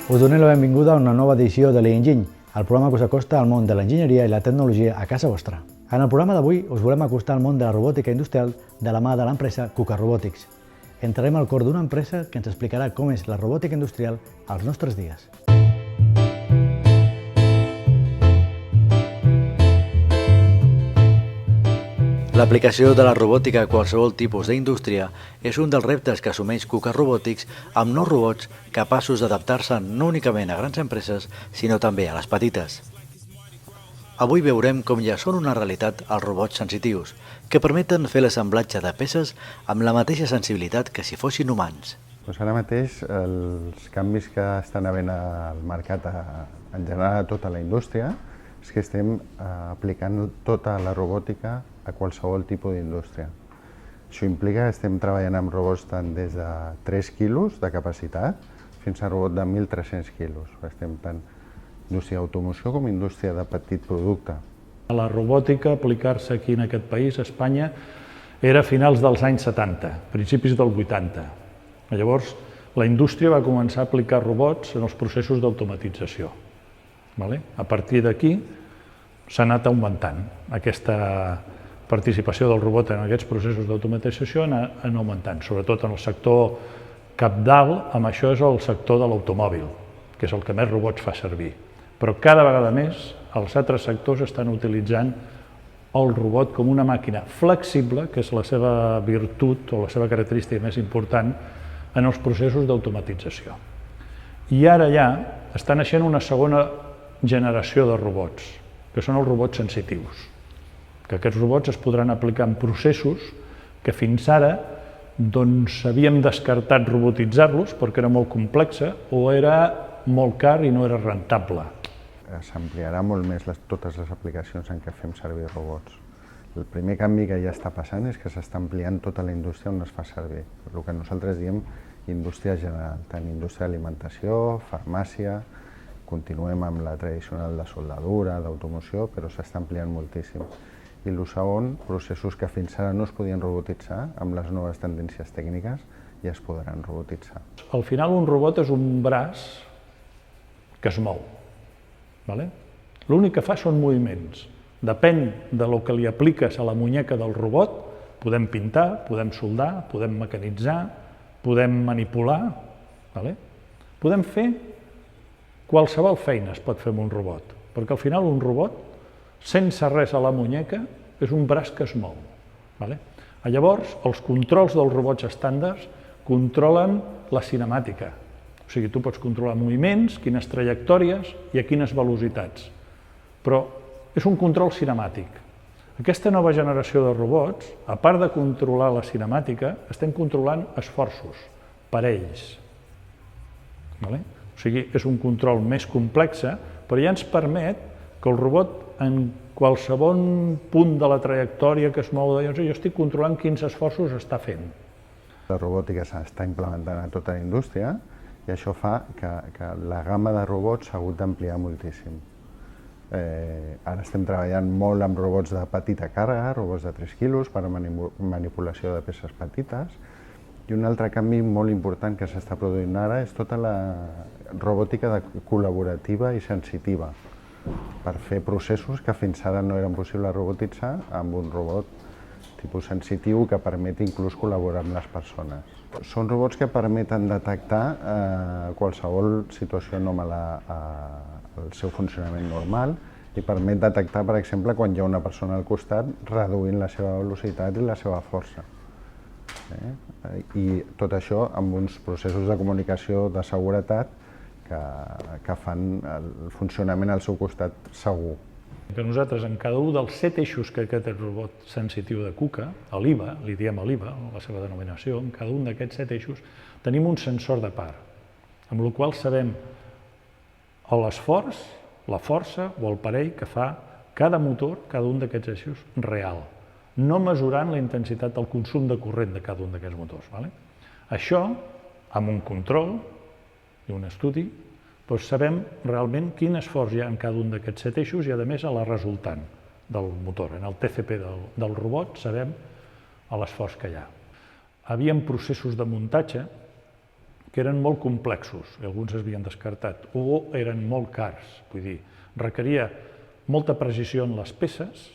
Us donem la benvinguda a una nova edició de l'Enginy, el programa que us acosta al món de l'enginyeria i la tecnologia a casa vostra. En el programa d'avui us volem acostar al món de la robòtica industrial de la mà de l'empresa KUKA Robotics. Entrarem al cor d'una empresa que ens explicarà com és la robòtica industrial als nostres dies. L'aplicació de la robòtica a qualsevol tipus d'indústria és un dels reptes que assumeix KUKA Robotics amb nous robots capaços d'adaptar-se no únicament a grans empreses, sinó també a les petites. Avui veurem com ja són una realitat els robots sensitius, que permeten fer l'assemblatge de peces amb la mateixa sensibilitat que si fossin humans. Ara mateix els canvis que estan havent al mercat en general a tota la indústria és que estem aplicant tota la robòtica a qualsevol tipus d'indústria. Això implica que estem treballant amb robots tant des de 3 quilos de capacitat fins a robot de 1.300 quilos. Estem tant indústria d'automoció com indústria de petit producte. La robòtica aplicar-se aquí en aquest país, a Espanya, era a finals dels anys 70, principis del 80. Llavors, la indústria va començar a aplicar robots en els processos d'automatització. A partir d'aquí s'ha anat augmentant. Aquesta participació del robot en aquests processos d'automatització ha anat augmentant, sobretot en el sector cabdal, amb això és el sector de l'automòbil, que és el que més robots fa servir. Però cada vegada més els altres sectors estan utilitzant el robot com una màquina flexible, que és la seva virtut o la seva característica més important en els processos d'automatització. I ara ja està naixent una segona generació de robots, que són els robots sensitius, que aquests robots es podran aplicar en processos que fins ara havíem descartat robotitzar-los perquè era molt complexa o era molt car i no era rentable. S'ampliarà molt més totes les aplicacions en què fem servir robots. El primer canvi que ja està passant és que s'està ampliant tota la indústria on es fa servir, el que nosaltres diem indústria general, tant indústria d'alimentació, farmàcia, continuem amb la tradicional de soldadura, d'automoció, però s'està ampliant moltíssim. I el segon, processos que fins ara no es podien robotitzar, amb les noves tendències tècniques ja es podran robotitzar. Al final un robot és un braç que es mou. L'únic que fa són moviments. Depèn del que li apliques a la muñeca del robot, podem pintar, podem soldar, podem mecanitzar, podem manipular, podem fer qualsevol feina es pot fer amb un robot, perquè al final un robot, sense res a la muñeca, és un braç que es mou. Llavors, els controls dels robots estàndards controlen la cinemàtica. O sigui, tu pots controlar moviments, quines trajectòries i a quines velocitats. Però és un control cinemàtic. Aquesta nova generació de robots, a part de controlar la cinemàtica, estem controlant esforços, parells. O sigui, és un control més complex, però ja ens permet que el robot en qualsevol punt de la trajectòria que es mou, jo estic controlant quins esforços està fent. La robòtica s'està implementant a tota la indústria i això fa que la gamma de robots s'ha hagut d'ampliar moltíssim. Ara estem treballant molt amb robots de petita càrrega, robots de 3 quilos per a manipulació de peces petites. I un altre canvi molt important que s'està produint ara és tota la robòtica col·laborativa i sensitiva per fer processos que fins ara no eren possibles robotitzar amb un robot tipus sensitiu que permet inclús col·laborar amb les persones. Són robots que permeten detectar qualsevol situació anòmala al seu funcionament normal i permet detectar, per exemple, quan hi ha una persona al costat reduint la seva velocitat i la seva força. I tot això amb uns processos de comunicació de seguretat que fan el funcionament al seu costat segur. Que nosaltres, en cada un dels 7 eixos que aquest robot sensitiu de KUKA, l'IVA, li diem l'IVA, la seva denominació, en cada un d'aquests 7 eixos tenim un sensor de par, amb el qual sabem l'esforç, la força o el parell que fa cada motor, cada un d'aquests eixos, real, no mesurant la intensitat del consum de corrent de cada un d'aquests motors. Això, amb un control i un estudi, sabem realment quin esforç hi ha en cada un d'aquests 7 eixos i, a més, a la resultant del motor. En el TCP del robot sabem l'esforç que hi ha. Havíem processos de muntatge que que eren molt complexos, i alguns s'havien descartat, o eren molt cars, vull dir, requeria molta precisió en les peces,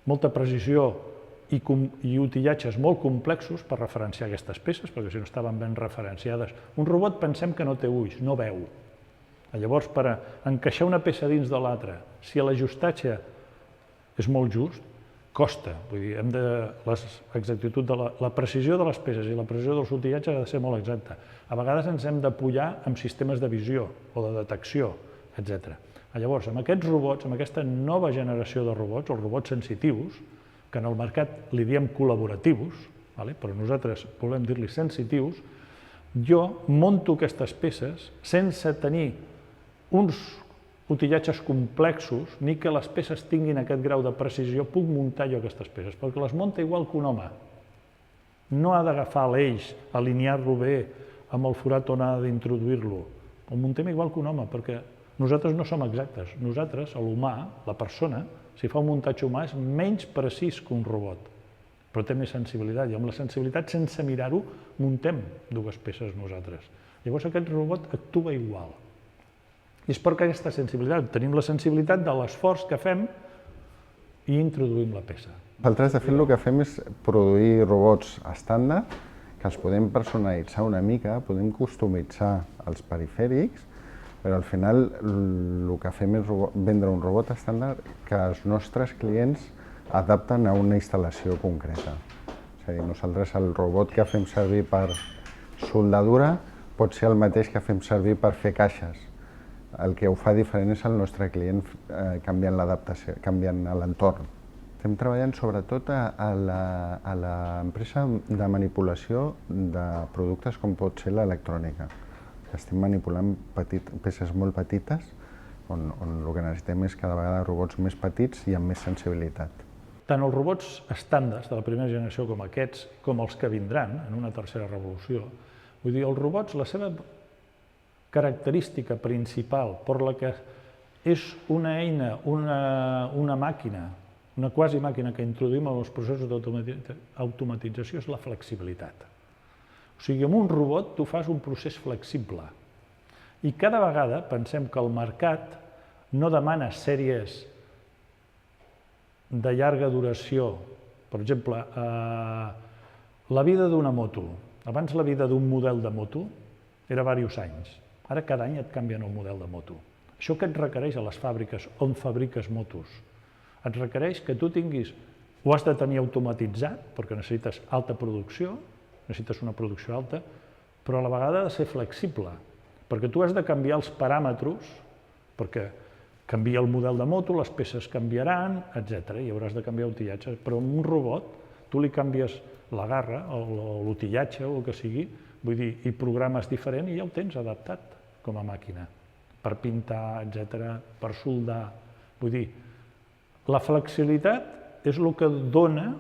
molta precisió i utillatges molt complexos per referenciar aquestes peces, perquè si no estaven ben referenciades. Un robot pensem que no té ulls, no veu. Llavors, per encaixar una peça dins de l'altra, si l'ajustatge és molt just, costa. Vull dir, l'exactitud de la precisió de les peces i la precisió dels utillatges ha de ser molt exacta. A vegades ens hem d'apoyar amb sistemes de visió o de detecció, etc. Llavors, amb aquests robots, amb aquesta nova generació de robots, els robots sensitius, que en el mercat li diem col·laboratius, però nosaltres volem dir-li sensitius, jo monto aquestes peces sense tenir uns utillatges complexos, ni que les peces tinguin aquest grau de precisió, puc muntar jo aquestes peces, perquè les munta igual que un home. No ha d'agafar l'eix, alinear-lo bé amb el forat on ha d'introduir-lo. Ho muntem igual que un home, perquè nosaltres no som exactes. Nosaltres, l'humà, la persona, si fa un muntatge humà, és menys precís que un robot, però té més sensibilitat, i amb la sensibilitat, sense mirar-ho, muntem dues peces nosaltres. Llavors aquest robot actua igual. I és perquè aquesta sensibilitat, tenim la sensibilitat de l'esforç que fem i introduïm la peça. Nosaltres, de fet, el que fem és produir robots estàndard, que els podem personalitzar una mica, podem customitzar els perifèrics, però al final el que fem és vendre un robot estàndard que els nostres clients adapten a una instal·lació concreta. És a dir, nosaltres el robot que fem servir per soldadura pot ser el mateix que fem servir per fer caixes. El que ho fa diferent és el nostre client canviant l'adaptació, canviant l'entorn. Estem treballant sobretot a l'empresa de manipulació de productes com pot ser l'electrònica. Estem manipulant peces molt petites, on el que necessitem és cada vegada robots més petits i amb més sensibilitat. Tant els robots estàndards de la primera generació com aquests, com els que vindran en una tercera revolució, vull dir, els robots, la seva característica principal, per la que és una eina, una màquina, una quasi màquina que introduïm en els processos d'automatització, és la flexibilitat. O sigui, amb un robot tu fas un procés flexible. I cada vegada pensem que el mercat no demana sèries de llarga duració. Per exemple, la vida d'una moto. Abans la vida d'un model de moto era diversos anys. Ara cada any et canvien el model de moto. Això que et requereix a les fàbriques on fabriques motos? Et requereix que tu tinguis, ho has de tenir automatitzat, perquè necessites alta producció, necessites una producció alta, però a la vegada ha de ser flexible, perquè tu has de canviar els paràmetres, perquè canvia el model de moto, les peces canviaran, etc. i hauràs de canviar l'utillatge. Però amb un robot tu li canvies la garra o l'utillatge o el que sigui, vull dir, i programes diferent i ja ho tens adaptat com a màquina, per pintar, etc., per soldar. Vull dir, la flexibilitat és el que dona,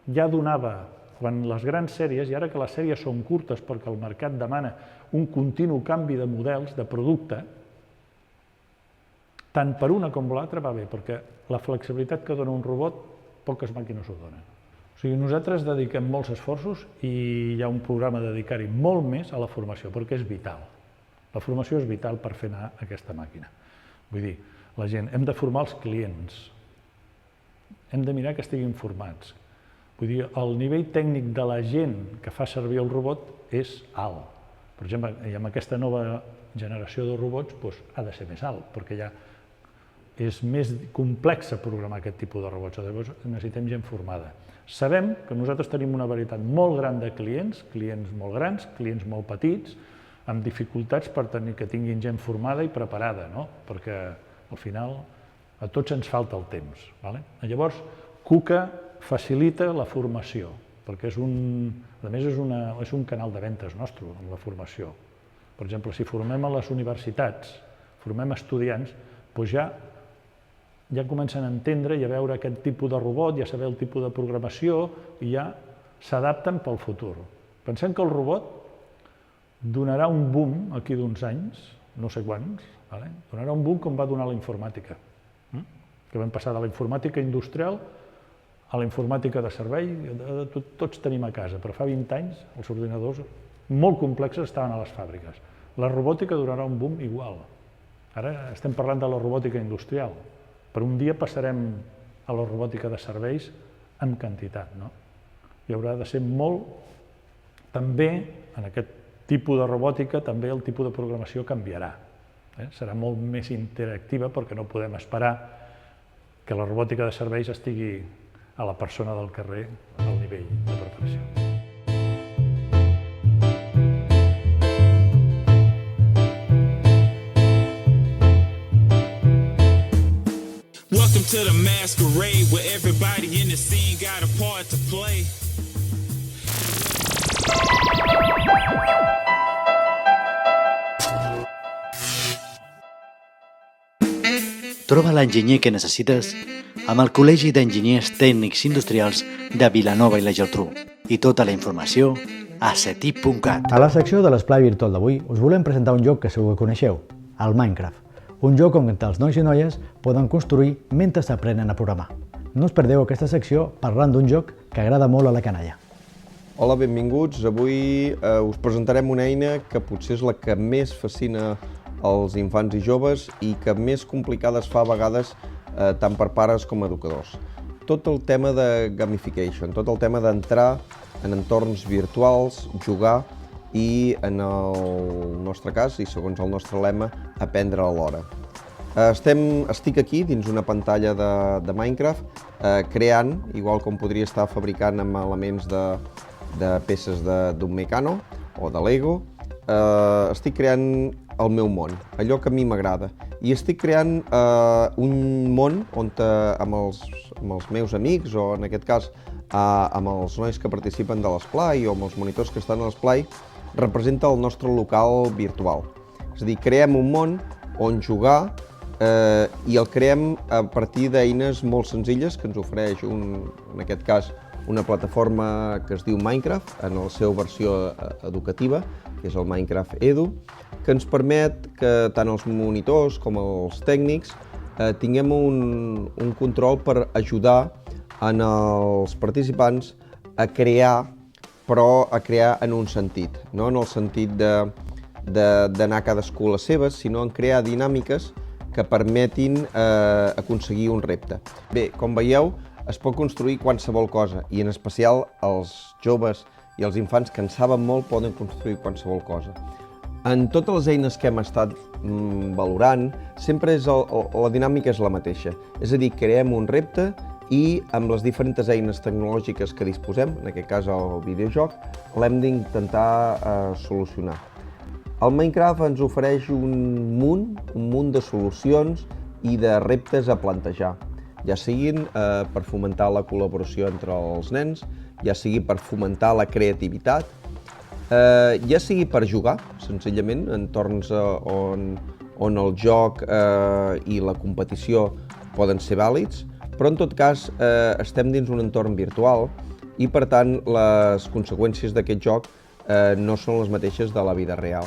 ja donava quan les grans sèries, i ara que les sèries són curtes perquè el mercat demana un continu canvi de models, de producte, tant per una com l'altra va bé, perquè la flexibilitat que dona un robot, poques màquines ho donen. O sigui, nosaltres dediquem molts esforços i hi ha un programa de dedicar-hi molt més a la formació, perquè és vital. La formació és vital per fer anar aquesta màquina. Vull dir, la gent, hem de formar els clients, hem de mirar que estiguin formats. Vull dir, el nivell tècnic de la gent que fa servir el robot és alt. Per exemple, amb aquesta nova generació de robots ha de ser més alt, perquè ja és més complex programar aquest tipus de robots. Llavors necessitem gent formada. Sabem que nosaltres tenim una varietat molt gran de clients, clients molt grans, clients molt petits, amb dificultats per tenir que tinguin gent formada i preparada, perquè al final a tots ens falta el temps. Llavors, KUKA facilita la formació, perquè a més és un canal de ventes nostre, amb la formació. Per exemple, si formem a les universitats, formem estudiants, doncs ja comencen a entendre i a veure aquest tipus de robot, ja saber el tipus de programació i ja s'adapten pel futur. Pensem que el robot donarà un boom aquí d'uns anys, no sé quants, donarà un boom com va donar la informàtica, que vam passar de la informàtica industrial a la informàtica de servei, tots tenim a casa, però fa 20 anys els ordinadors molt complexes estaven a les fàbriques. La robòtica donarà un boom igual. Ara estem parlant de la robòtica industrial, però un dia passarem a la robòtica de serveis en quantitat. Hi haurà de ser molt... També, en aquest tipus de robòtica, també el tipus de programació canviarà. Serà molt més interactiva perquè no podem esperar que la robòtica de serveis estigui a la persona del carrer al nivell de preparació. Welcome to the masquerade where everybody in the scene got a part to play. Troba l'enginyer que necessites amb el Col·legi d'Enginyers Tècnics Industrials de Vilanova i la Geltrú. I tota la informació a cetip.cat. A la secció de l'esplai virtual d'avui us volem presentar un joc que segur que coneixeu, el Minecraft. Un joc on els nois i noies poden construir mentre s'aprenen a programar. No us perdeu aquesta secció parlant d'un joc que agrada molt a la canalla. Hola, benvinguts. Avui us presentarem una eina que potser és la que més fascina als infants i joves i que més complicada es fa a vegades tant per pares com educadors. Tot el tema de gamification, tot el tema d'entrar en entorns virtuals, jugar i, en el nostre cas, i segons el nostre lema, aprendre alhora. Estic aquí dins una pantalla de Minecraft creant, igual com podria estar fabricant amb elements de peces d'un Mecano o de Lego, estic creant el meu món, allò que a mi m'agrada. I estic creant un món on amb els meus amics, o en aquest cas amb els nois que participen de l'esplai o amb els monitors que estan a l'esplai, representa el nostre local virtual. És a dir, creem un món on jugar i el creem a partir d'eines molt senzilles que ens ofereix, en aquest cas, una plataforma que es diu Minecraft, en la seva versió educativa, que és el Minecraft Edu, que ens permet que tant els monitors com els tècnics tinguem un control per ajudar els participants a crear, però a crear en un sentit, no en el sentit d'anar cadascú a les seves, sinó en crear dinàmiques que permetin aconseguir un repte. Bé, com veieu, es pot construir qualsevol cosa, i en especial els joves i els infants que en saben molt poden construir qualsevol cosa. En totes les eines que hem estat valorant, sempre la dinàmica és la mateixa. És a dir, creem un repte i amb les diferents eines tecnològiques que disposem, en aquest cas el videojoc, l'hem d'intentar solucionar. El Minecraft ens ofereix un munt de solucions i de reptes a plantejar, ja siguin per fomentar la col·laboració entre els nens, ja sigui per fomentar la creativitat, ja sigui per jugar, senzillament, en entorns on el joc i la competició poden ser vàlids, però en tot cas estem dins un entorn virtual i per tant les conseqüències d'aquest joc no són les mateixes de la vida real.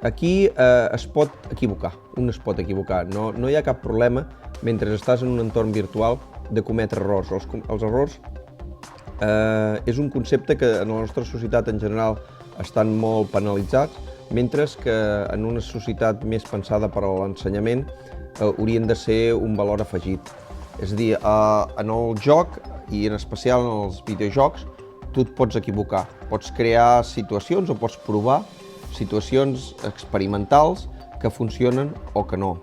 Aquí es pot equivocar, no hi ha cap problema mentre estàs en un entorn virtual de cometre errors. Els errors és un concepte que en la nostra societat en general estan molt penalitzats, mentre que en una societat més pensada per a l'ensenyament haurien de ser un valor afegit. És a dir, en el joc, i en especial en els videojocs, tu et pots equivocar. Pots crear situacions o pots provar situacions experimentals que funcionen o que no.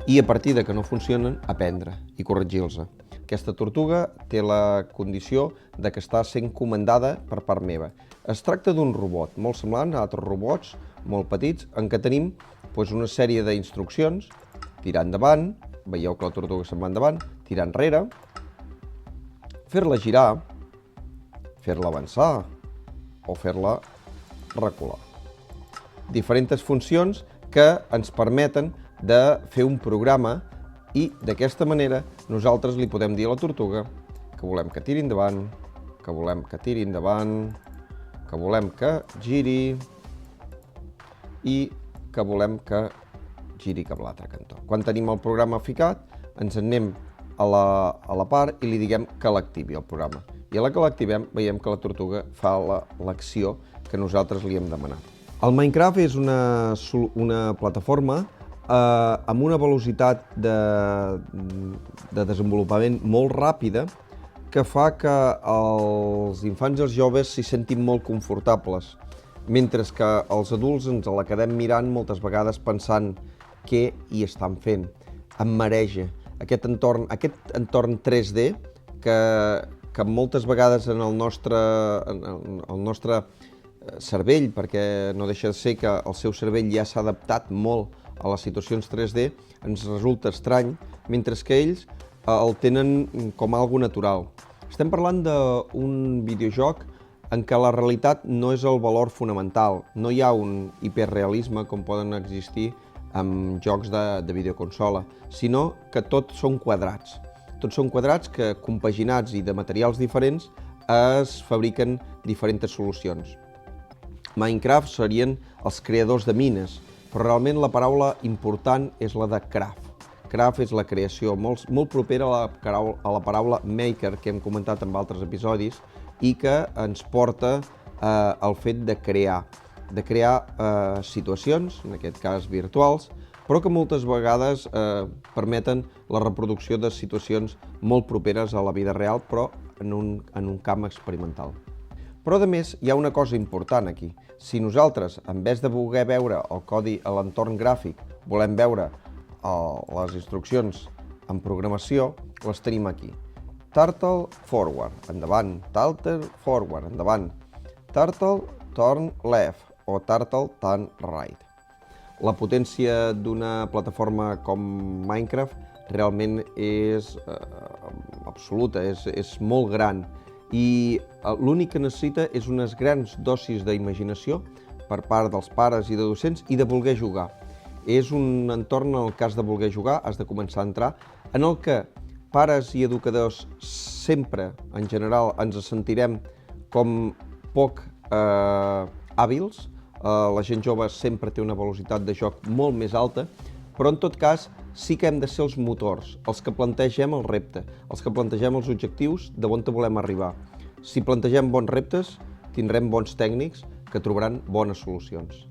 I a partir de que no funcionen, aprendre i corregir-los. Aquesta tortuga té la condició de que està sent comandada per part meva. Es tracta d'un robot molt semblant a altres robots molt petits en què tenim una sèrie d'instruccions: tirar endavant, veieu que la tortuga se'n va endavant, tirar enrere, fer-la girar, fer-la avançar o fer-la recular. Diferents funcions que ens permeten de fer un programa i d'aquesta manera nosaltres li podem dir a la tortuga que volem que tiri endavant, que volem que tiri endavant, que volem que giri i que volem que giri cap a l'altre cantó. Quan tenim el programa ficat, ens anem a la part i li diguem que l'activi el programa. I a la que l'activem veiem que la tortuga fa l'acció que nosaltres li hem demanat. El Minecraft és una plataforma amb una velocitat de desenvolupament molt ràpida que fa que els infants i els joves s'hi sentin molt confortables, mentre que els adults ens la quedem mirant moltes vegades pensant què hi estan fent. Em mareja aquest entorn 3D que moltes vegades en el nostre cervell, perquè no deixa de ser que el seu cervell ja s'ha adaptat molt a les situacions 3D, ens resulta estrany, mentre que ells el tenen com algo natural. Estem parlant d'un videojoc en què la realitat no és el valor fonamental. No hi ha un hiperrealisme com poden existir en jocs de videoconsola, sinó que tots són quadrats. Tots són quadrats que, compaginats i de materials diferents, es fabriquen diferents solucions. Minecraft serien els creadors de mines, però realment la paraula important és la de craft. Craft és la creació, molt propera a la paraula maker, que hem comentat en altres episodis, i que ens porta al fet de crear situacions, en aquest cas virtuals, però que moltes vegades permeten la reproducció de situacions molt properes a la vida real, però en un camp experimental. Però, a més, hi ha una cosa important aquí. Si nosaltres, en vez de voler veure el codi a l'entorn gràfic, volem veure les instruccions en programació, les tenim aquí. Turtle forward, endavant. Turtle forward, endavant. Turtle turn left o turtle turn right. La potència d'una plataforma com Minecraft realment és absoluta, és molt gran. I l'únic que necessita és unes grans dosis d'imaginació per part dels pares i de docents i de voler jugar. És un entorn en el cas de voler jugar, has de començar a entrar, en el que pares i educadors sempre, en general, ens sentirem com poc hàbils. La gent jove sempre té una velocitat de joc molt més alta, però en tot cas sí que hem de ser els motors, els que plantegem el repte, els que plantegem els objectius de on volem arribar. Si plantegem bons reptes, tindrem bons tècnics que trobaran bones solucions.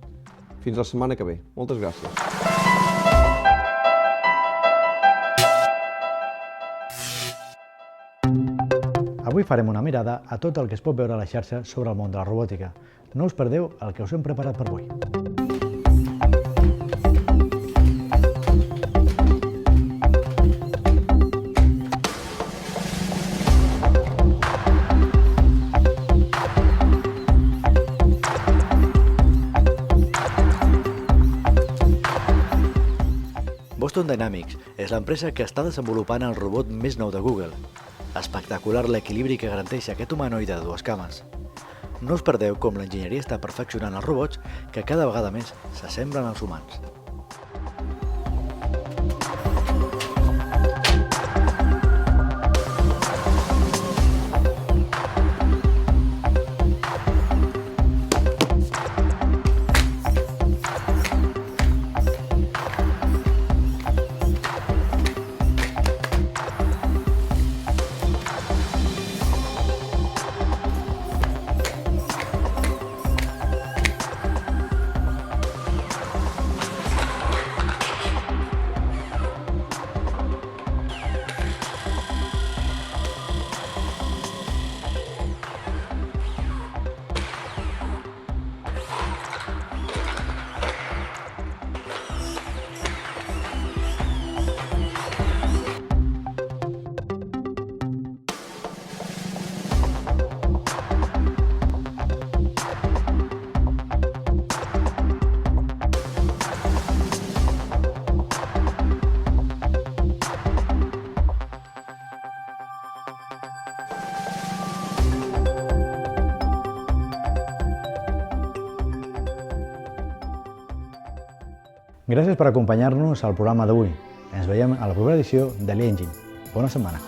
Fins la setmana que ve. Moltes gràcies. Avui farem una mirada a tot el que es pot veure a la xarxa sobre el món de la robòtica. No us perdeu el que us hem preparat per avui. Boston Dynamics és l'empresa que està desenvolupant el robot més nou de Google. Espectacular l'equilibri que garanteix aquest humanoide de dues cames. No us perdeu com l'enginyeria està perfeccionant els robots que cada vegada més s'assemblen als humans. Gràcies per acompanyar-nos al programa d'avui. Ens veiem a la propera edició de l'E-Engine. Bona setmana.